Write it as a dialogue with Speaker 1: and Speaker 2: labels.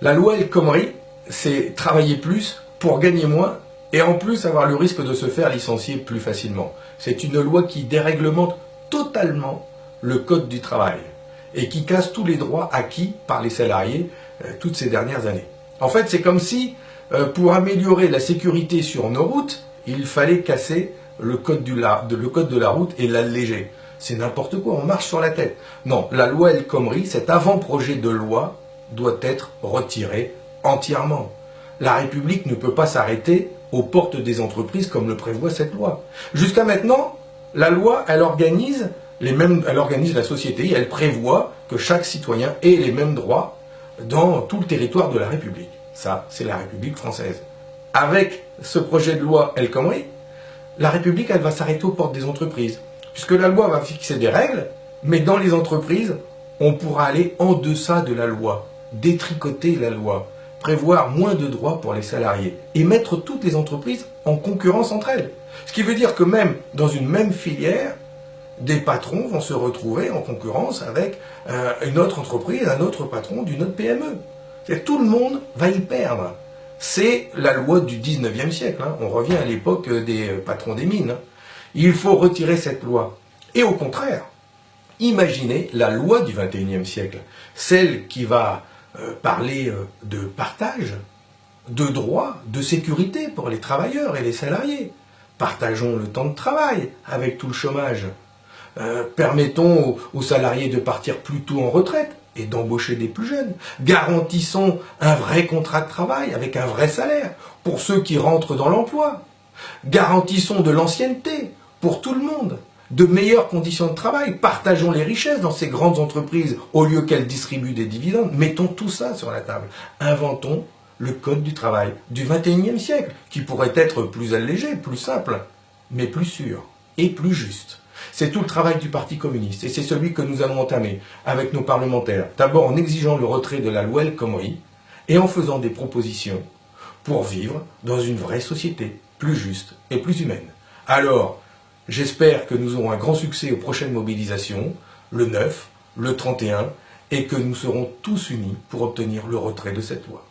Speaker 1: La loi El Khomri, c'est travailler plus pour gagner moins et en plus avoir le risque de se faire licencier plus facilement. C'est une loi qui déréglemente totalement le code du travail et qui casse tous les droits acquis par les salariés toutes ces dernières années. En fait, c'est comme si, pour améliorer la sécurité sur nos routes, il fallait casser le code de la route et l'alléger. C'est n'importe quoi, on marche sur la tête. Non, la loi El Khomri, cet avant-projet de loi, doit être retiré entièrement. La République ne peut pas s'arrêter aux portes des entreprises comme le prévoit cette loi. Jusqu'à maintenant, la loi, elle organise la société, elle prévoit que chaque citoyen ait les mêmes droits dans tout le territoire de la République. Ça, c'est la République française. Avec ce projet de loi El Khomri, la République, elle va s'arrêter aux portes des entreprises. Puisque la loi va fixer des règles, mais dans les entreprises, on pourra aller en deçà de la loi, détricoter la loi, prévoir moins de droits pour les salariés et mettre toutes les entreprises en concurrence entre elles. Ce qui veut dire que même dans une même filière, des patrons vont se retrouver en concurrence avec une autre entreprise, un autre patron d'une autre PME. Tout le monde va y perdre. C'est la loi du 19e siècle. On revient à l'époque des patrons des mines. Il faut retirer cette loi. Et au contraire, imaginez la loi du 21e siècle, celle qui va parler de partage, de droits, de sécurité pour les travailleurs et les salariés. Partageons le temps de travail avec tout le chômage. Permettons aux salariés de partir plus tôt en retraite et d'embaucher des plus jeunes. Garantissons un vrai contrat de travail avec un vrai salaire pour ceux qui rentrent dans l'emploi. Garantissons de l'ancienneté pour tout le monde, de meilleures conditions de travail. Partageons les richesses dans ces grandes entreprises au lieu qu'elles distribuent des dividendes. Mettons tout ça sur la table. Inventons le code du travail du 21e siècle qui pourrait être plus allégé, plus simple, mais plus sûr et plus juste. C'est tout le travail du Parti communiste et c'est celui que nous allons entamer avec nos parlementaires. D'abord en exigeant le retrait de la loi El Khomri et en faisant des propositions pour vivre dans une vraie société, plus juste et plus humaine. Alors, j'espère que nous aurons un grand succès aux prochaines mobilisations, le 9, le 31, et que nous serons tous unis pour obtenir le retrait de cette loi.